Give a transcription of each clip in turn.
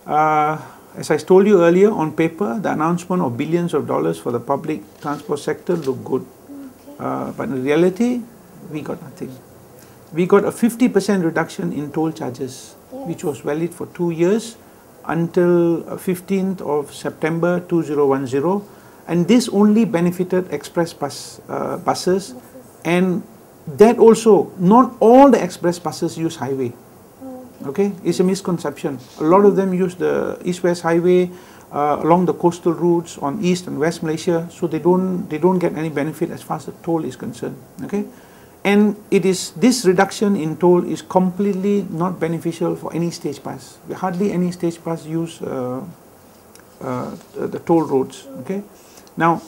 As I told you earlier, on paper, the announcement of billions of dollars for the public transport sector looked good. But in reality, we got nothing. We got a 50% reduction in toll charges, which was valid for 2 years until 15th of September 2010. And this only benefited express buses, and that also, not all the express buses use highway. Okay, it's a misconception. A lot of them use the East-West Highway along the coastal routes on East and West Malaysia, so they don't get any benefit as far as the toll is concerned. Okay, and this reduction in toll is completely not beneficial for any stage pass. Hardly any stage pass use the toll roads. Okay, now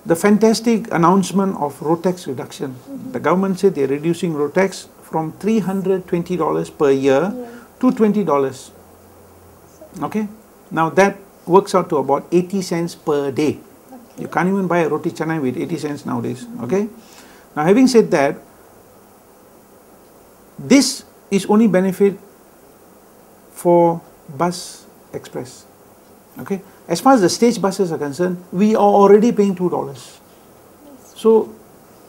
the fantastic announcement of road tax reduction. The government said they're reducing road tax from $320 per year to $20. Okay, now that works out to about 80 cents per day. You can't even buy a roti canai with 80 cents nowadays. Okay, now having said that, this is only benefit for bus express. Okay, as far as the stage buses are concerned, we are already paying $2. So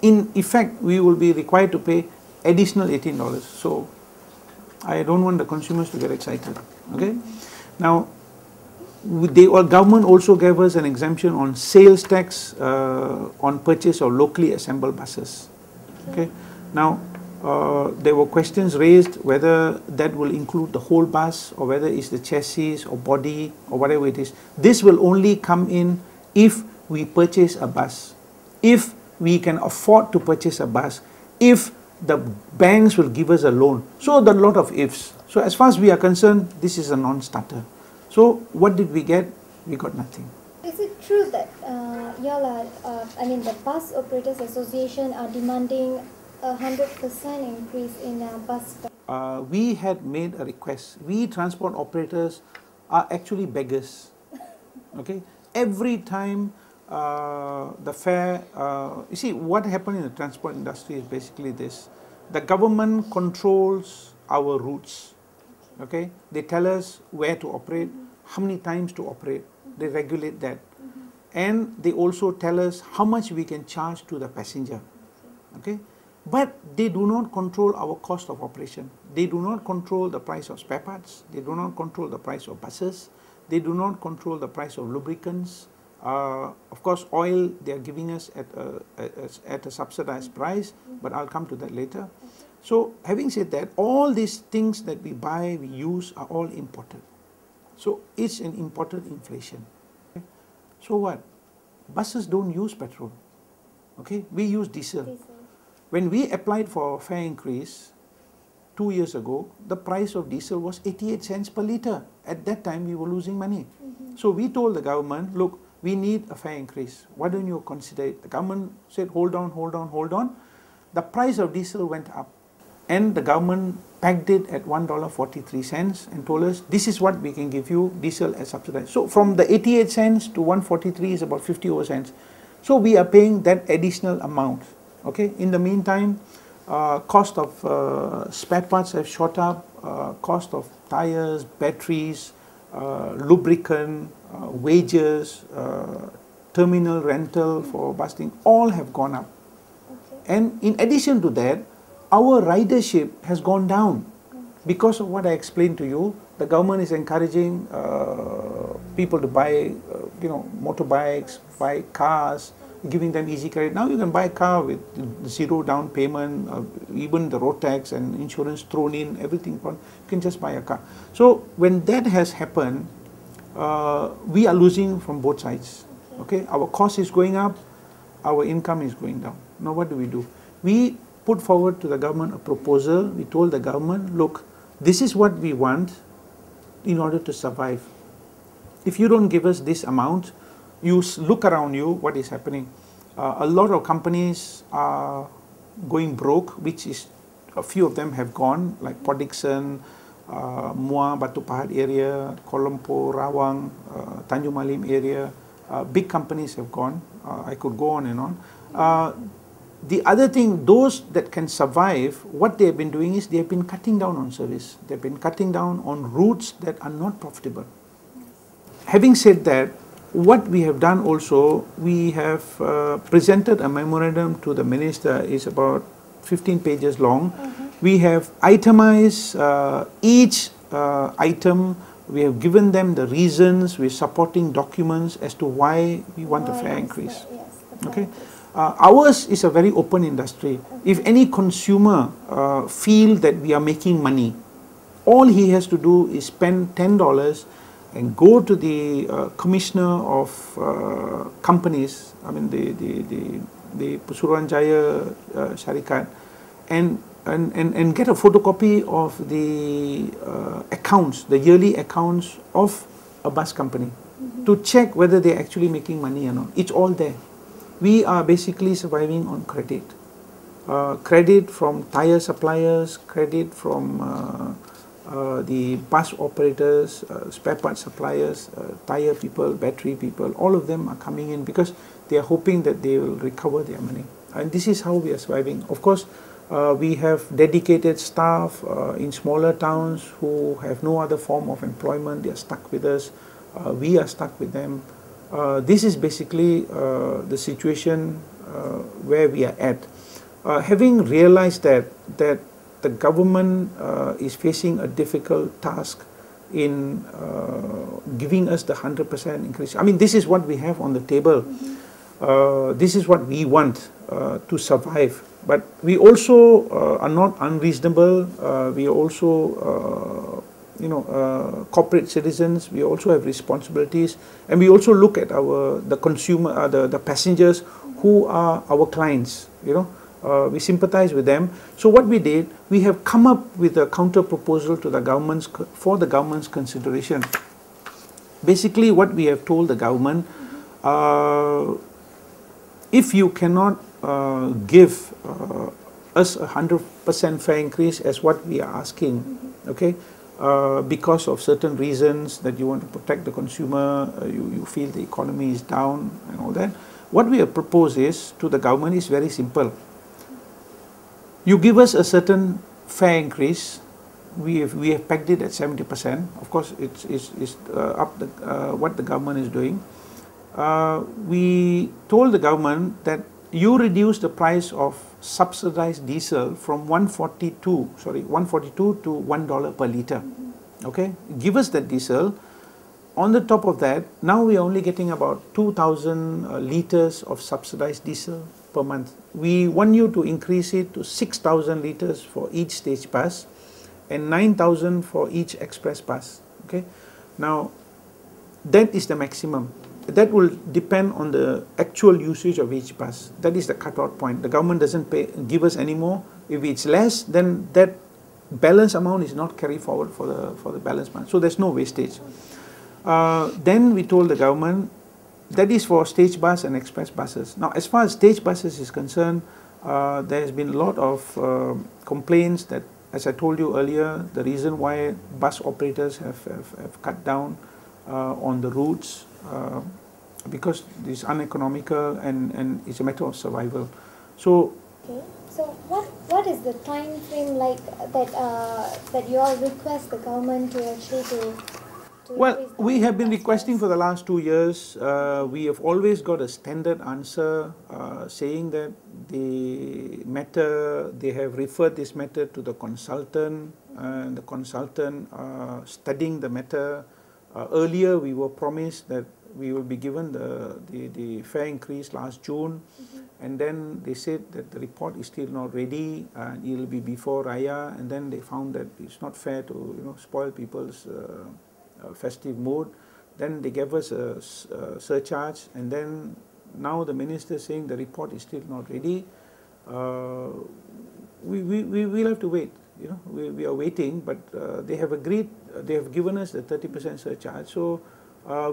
in effect, we will be required to pay additional $18. So I don't want the consumers to get excited. Okay, now government also gave us an exemption on sales tax on purchase of locally assembled buses. Okay, now there were questions raised whether that will include the whole bus or whether it's the chassis or body or whatever it is. This will only come in if we purchase a bus, if we can afford to purchase a bus, if the banks will give us a loan. So there are a lot of ifs. So as far as we are concerned, this is a non-starter. So what did we get? We got nothing. Is it true that the Bus Operators Association are demanding 100% increase in bus fare? We had made a request. We transport operators are actually beggars. Okay, every time the fare, you see what happened in the transport industry is basically this: the government controls our routes. Okay, they tell us where to operate, how many times to operate. They regulate that, and they also tell us how much we can charge to the passenger. Okay, but they do not control our cost of operation. They do not control the price of spare parts. They do not control the price of buses. They do not control the price of lubricants. Of course, oil they are giving us at a subsidized price, but I'll come to that later. So having said that, all these things that we buy, we use are all imported. So it's an imported inflation. Okay? So what? Buses don't use petrol. Okay, we use diesel. When we applied for a fare increase 2 years ago, the price of diesel was 88 cents per litre. At that time, we were losing money. So we told the government, look, we need a fare increase. Why don't you consider it? The government said, hold on, hold on, hold on. The price of diesel went up, and the government pegged it at $1.43 and told us, this is what we can give you, diesel as subsidized. So from the 88 cents to 143 is about 50 over cents. So we are paying that additional amount. Okay. In the meantime, cost of spare parts have shot up, cost of tires, batteries, lubricant, wages, terminal rental for busting, all have gone up. Okay. And in addition to that, our ridership has gone down because of what I explained to you. The government is encouraging people to buy, motorbikes, buy cars, giving them easy credit. Now you can buy a car with zero down payment, even the road tax and insurance thrown in, everything. You can just buy a car. So when that has happened, we are losing from both sides. Okay, our cost is going up, our income is going down. Now what do? We put forward to the government a proposal. We told the government, look, this is what we want in order to survive. If you don't give us this amount, you look around you, what is happening? A lot of companies are going broke, which is, a few of them have gone, like Port Dickson, Muar, Batu Pahat area, Kuala Lumpur, Rawang, Tanjung Malim area. Big companies have gone. I could go on and on. The other thing, those that can survive, what they have been doing is they have been cutting down on service. They have been cutting down on routes that are not profitable. Having said that, what we have done also, we have presented a memorandum to the minister. Is about 15 pages long. We have itemized each item. We have given them the reasons. We're supporting documents as to why we want a fair increase. Okay. Ours is a very open industry. If any consumer feel that we are making money, all he has to do is spend $10 and go to the commissioner of companies, I mean the Suruhanjaya Syarikat, and get a photocopy of the accounts, the yearly accounts of a bus company, to check whether they're actually making money or not. It's all there. We are basically surviving on credit. Credit from tire suppliers, credit from the bus operators, spare part suppliers, tire people, battery people, all of them are coming in because they are hoping that they will recover their money. And this is how we are surviving. Of course, we have dedicated staff in smaller towns who have no other form of employment. They are stuck with us. We are stuck with them. This is basically the situation where we are at. Having realized that the government is facing a difficult task in giving us the 100% increase. I mean, this is what we have on the table. This is what we want to survive. But we also are not unreasonable. We are also, corporate citizens. We also have responsibilities, and we also look at the consumer, the passengers who are our clients. We sympathize with them. So what we did, we have come up with a counter proposal to the government's for the government's consideration. Basically, what we have told the government, if you cannot give us 100% fair increase as what we are asking, okay, because of certain reasons that you want to protect the consumer, you feel the economy is down and all that. What we have proposed is to the government is very simple. You give us a certain fair increase. We have pegged it at 70%. Of course, it's up what the government is doing. We told the government that you reduce the price of subsidized diesel from 142 to $1 per liter. Okay, give us that diesel. On the top of that, now we are only getting about 2,000 liters of subsidized diesel per month. We want you to increase it to 6,000 liters for each stage bus and 9,000 for each express bus. Okay, now that is the maximum. That will depend on the actual usage of each bus. That is the cutoff point. The government doesn't give us any more. If it's less, then that balance amount is not carried forward for the balance month. So there's no wastage. Then we told the government that is for stage bus and express buses. Now, as far as stage buses is concerned, there has been a lot of complaints that, as I told you earlier, the reason why bus operators have cut down on the routes because it's uneconomical and it's a matter of survival. So, okay. So what is the time frame like that you all request the government to actually to well, we have been requesting for the last 2 years. We have always got a standard answer saying that they have referred this matter to the consultant, and the consultant studying the matter. Earlier, we were promised that we will be given the fair increase last June, and then they said that the report is still not ready and it will be before Raya, and then they found that it's not fair to spoil people's festive mood. Then they gave us a surcharge, and then now the minister is saying the report is still not ready. We will have to wait. We are waiting, but they have agreed. They have given us the 30% surcharge. So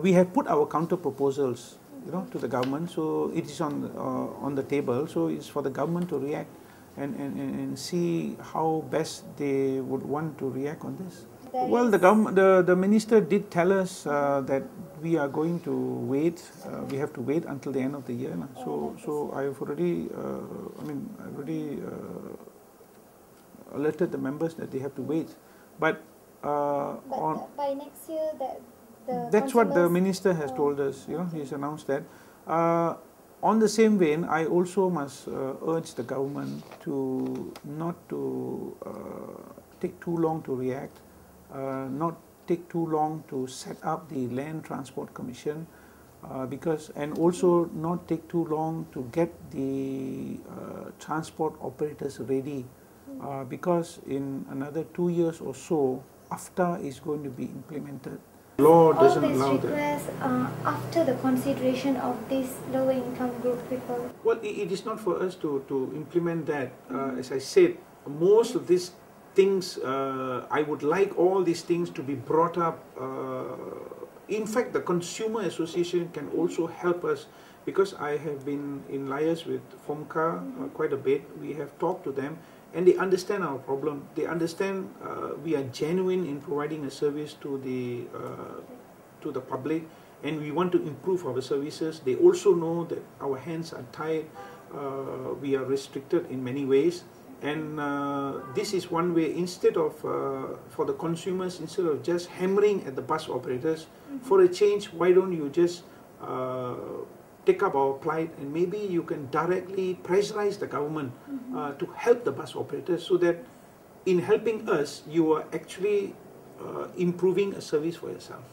we have put our counter proposals, to the government. So it is on the table. So it's for the government to react and see how best they would want to react on this. Well, the minister did tell us that we are going to wait. We have to wait until the end of the year. So I've already, alerted the members that they have to wait. But by next year, That's what the minister has Oh, told us. You know, he's announced that. On the same vein, I also must urge the government to not to take too long to react, not take too long to set up the Land Transport Commission, and also not take too long to get the transport operators ready, because in another 2 years or so, AFTA is going to be implemented. Law doesn't allow that. All these requests after the consideration of these lower income group people. Well, it is not for us to implement that. As I said, most of these things, I would like all these things to be brought up. In fact, the Consumer Association can also help us, because I have been in liaise with FOMCA quite a bit. We have talked to them, and they understand our problem. They understand we are genuine in providing a service to the public, and we want to improve our services. They also know that our hands are tied. We are restricted in many ways, and this is one way. Instead of for the consumers, instead of just hammering at the bus operators, for a change, why don't you just take up our plight, and maybe you can directly pressurize the government to help the bus operators, so that in helping us, you are actually improving a service for yourself.